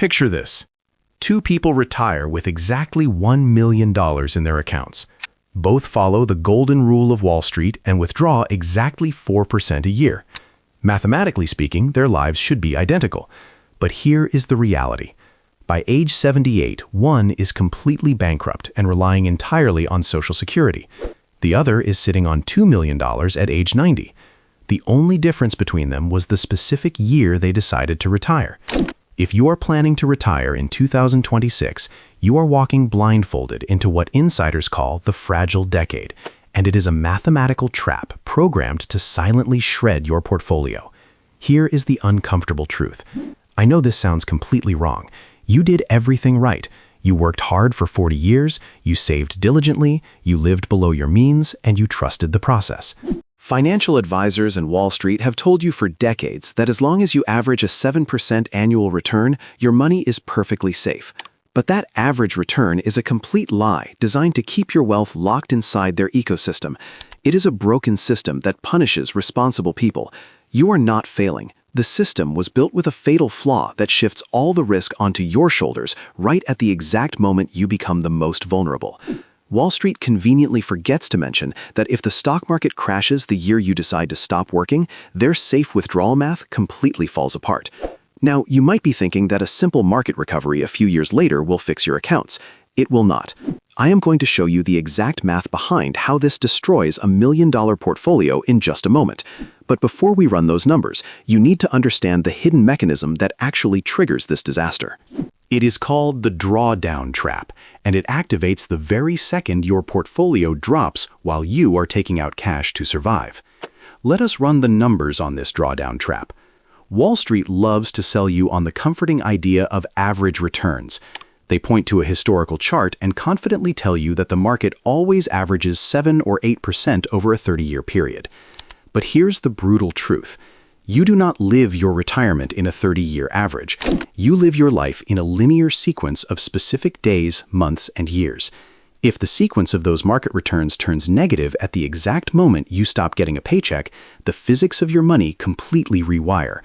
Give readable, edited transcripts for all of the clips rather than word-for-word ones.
Picture this. Two people retire with exactly $1 million in their accounts. Both follow the golden rule of Wall Street and withdraw exactly 4% a year. Mathematically speaking, their lives should be identical. But here is the reality. By age 78, one is completely bankrupt and relying entirely on Social Security. The other is sitting on $2 million at age 90. The only difference between them was the specific year they decided to retire. If you are planning to retire in 2026, you are walking blindfolded into what insiders call the fragile decade, and it is a mathematical trap programmed to silently shred your portfolio. Here is the uncomfortable truth. I know this sounds completely wrong. You did everything right. You worked hard for 40 years, you saved diligently, you lived below your means, and you trusted the process. Financial advisors and Wall Street have told you for decades that as long as you average a 7% annual return, your money is perfectly safe. But that average return is a complete lie designed to keep your wealth locked inside their ecosystem. It is a broken system that punishes responsible people. You are not failing. The system was built with a fatal flaw that shifts all the risk onto your shoulders right at the exact moment you become the most vulnerable. Wall Street conveniently forgets to mention that if the stock market crashes the year you decide to stop working, their safe withdrawal math completely falls apart. Now, you might be thinking that a simple market recovery a few years later will fix your accounts. It will not. I am going to show you the exact math behind how this destroys $1 million portfolio in just a moment. But before we run those numbers, you need to understand the hidden mechanism that actually triggers this disaster. It is called the drawdown trap, and it activates the very second your portfolio drops while you are taking out cash to survive. Let us run the numbers on this drawdown trap. Wall Street loves to sell you on the comforting idea of average returns. They point to a historical chart and confidently tell you that the market always averages 7 or 8% over a 30-year period. But here's the brutal truth. You do not live your retirement in a 30-year average. You live your life in a linear sequence of specific days, months, and years. If the sequence of those market returns turns negative at the exact moment you stop getting a paycheck, the physics of your money completely rewire.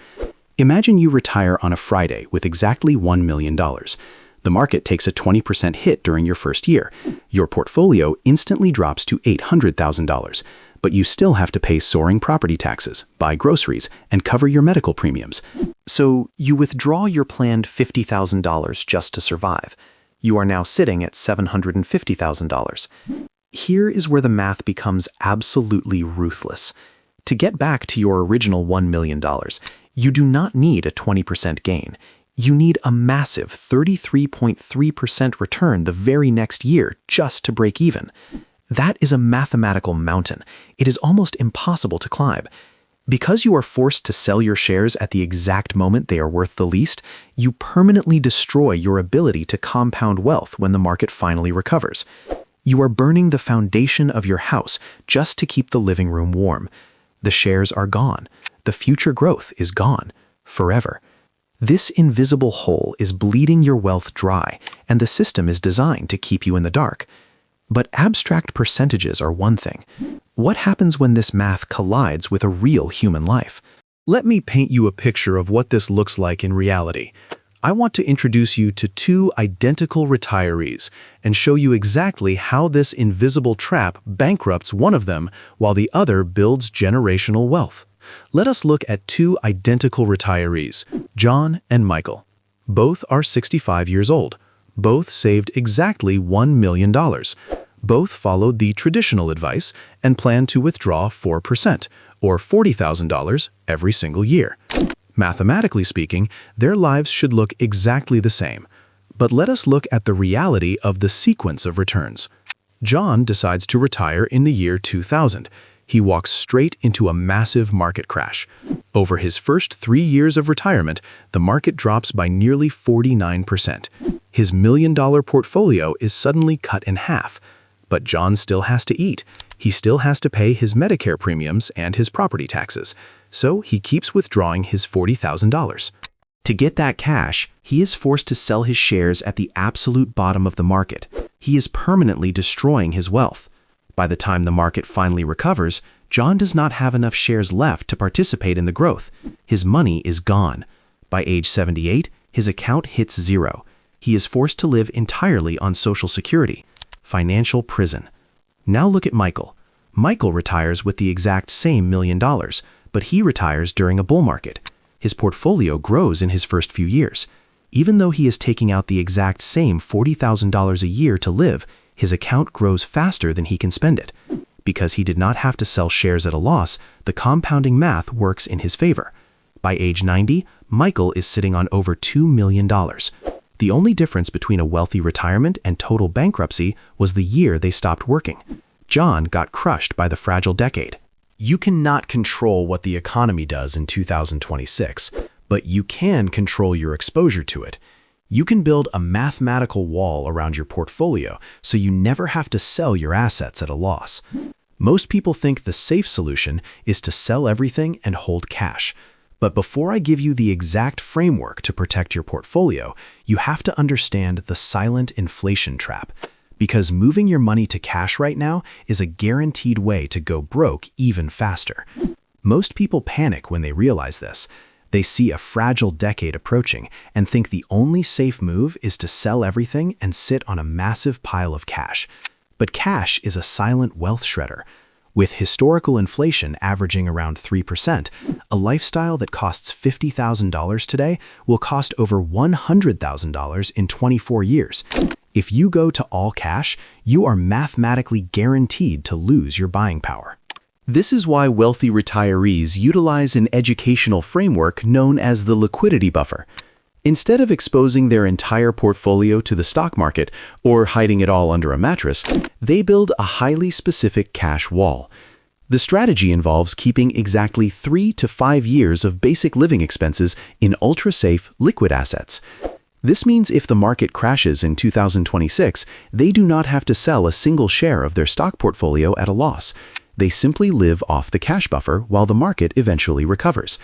Imagine you retire on a Friday with exactly $1 million. The market takes a 20% hit during your first year. Your portfolio instantly drops to $800,000. But you still have to pay soaring property taxes, buy groceries, and cover your medical premiums. So you withdraw your planned $50,000 just to survive. You are now sitting at $750,000. Here is where the math becomes absolutely ruthless. To get back to your original $1 million, you do not need a 20% gain. You need a massive 33.3% return the very next year just to break even. That is a mathematical mountain. It is almost impossible to climb. Because you are forced to sell your shares at the exact moment they are worth the least, you permanently destroy your ability to compound wealth when the market finally recovers. You are burning the foundation of your house just to keep the living room warm. The shares are gone. The future growth is gone. Forever. This invisible hole is bleeding your wealth dry, and the system is designed to keep you in the dark. But abstract percentages are one thing. What happens when this math collides with a real human life? Let me paint you a picture of what this looks like in reality. I want to introduce you to two identical retirees and show you exactly how this invisible trap bankrupts one of them while the other builds generational wealth. Let us look at two identical retirees, John and Michael. Both are 65 years old. Both saved exactly $1 million. Both followed the traditional advice and planned to withdraw 4%, or $40,000, every single year. Mathematically speaking, their lives should look exactly the same. But let us look at the reality of the sequence of returns. John decides to retire in the year 2000. He walks straight into a massive market crash. Over his first 3 years of retirement, the market drops by nearly 49%. His $1 million portfolio is suddenly cut in half. But John still has to eat. He still has to pay his Medicare premiums and his property taxes. So he keeps withdrawing his $40,000. To get that cash, he is forced to sell his shares at the absolute bottom of the market. He is permanently destroying his wealth. By the time the market finally recovers, John does not have enough shares left to participate in the growth. His money is gone. By age 78, his account hits zero. He is forced to live entirely on Social Security. Financial prison. Now look at Michael. Michael retires with the exact same $1 million, but he retires during a bull market. His portfolio grows in his first few years. Even though he is taking out the exact same $40,000 a year to live, his account grows faster than he can spend it. Because he did not have to sell shares at a loss, the compounding math works in his favor. By age 90, Michael is sitting on over $2 million. The only difference between a wealthy retirement and total bankruptcy was the year they stopped working. John got crushed by the fragile decade. You cannot control what the economy does in 2026, but you can control your exposure to it. You can build a mathematical wall around your portfolio so you never have to sell your assets at a loss. Most people think the safe solution is to sell everything and hold cash. But before I give you the exact framework to protect your portfolio, you have to understand the silent inflation trap. Because moving your money to cash right now is a guaranteed way to go broke even faster. Most people panic when they realize this. They see a fragile decade approaching and think the only safe move is to sell everything and sit on a massive pile of cash. But cash is a silent wealth shredder. With historical inflation averaging around 3%, a lifestyle that costs $50,000 today will cost over $100,000 in 24 years. If you go to all cash, you are mathematically guaranteed to lose your buying power. This is why wealthy retirees utilize an educational framework known as the liquidity buffer. Instead of exposing their entire portfolio to the stock market or hiding it all under a mattress, they build a highly specific cash wall. The strategy involves keeping exactly 3 to 5 years of basic living expenses in ultra-safe liquid assets. This means if the market crashes in 2026, they do not have to sell a single share of their stock portfolio at a loss. They simply live off the cash buffer while the market eventually recovers.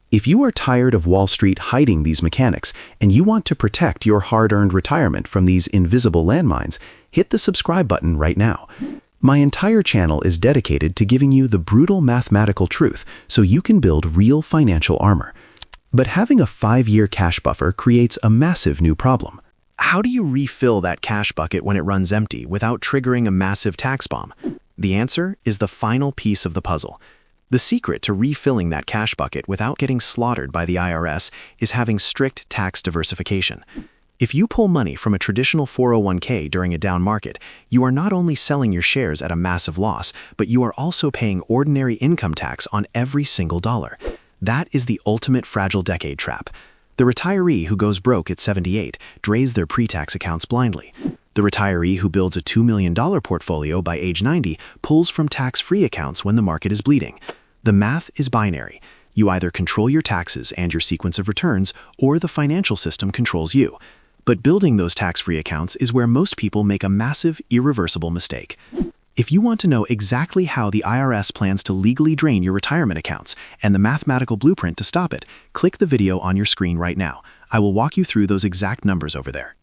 If you are tired of Wall Street hiding these mechanics and you want to protect your hard-earned retirement from these invisible landmines, hit the subscribe button right now. My entire channel is dedicated to giving you the brutal mathematical truth so you can build real financial armor. But having a 5-year cash buffer creates a massive new problem. How do you refill that cash bucket when it runs empty without triggering a massive tax bomb? The answer is the final piece of the puzzle. The secret to refilling that cash bucket without getting slaughtered by the IRS is having strict tax diversification. If you pull money from a traditional 401k during a down market, you are not only selling your shares at a massive loss, but you are also paying ordinary income tax on every single dollar. That is the ultimate fragile decade trap. The retiree who goes broke at 78 drains their pre-tax accounts blindly. The retiree who builds a $2 million portfolio by age 90 pulls from tax-free accounts when the market is bleeding. The math is binary. You either control your taxes and your sequence of returns, or the financial system controls you. But building those tax-free accounts is where most people make a massive, irreversible mistake. If you want to know exactly how the IRS plans to legally drain your retirement accounts and the mathematical blueprint to stop it, click the video on your screen right now. I will walk you through those exact numbers over there.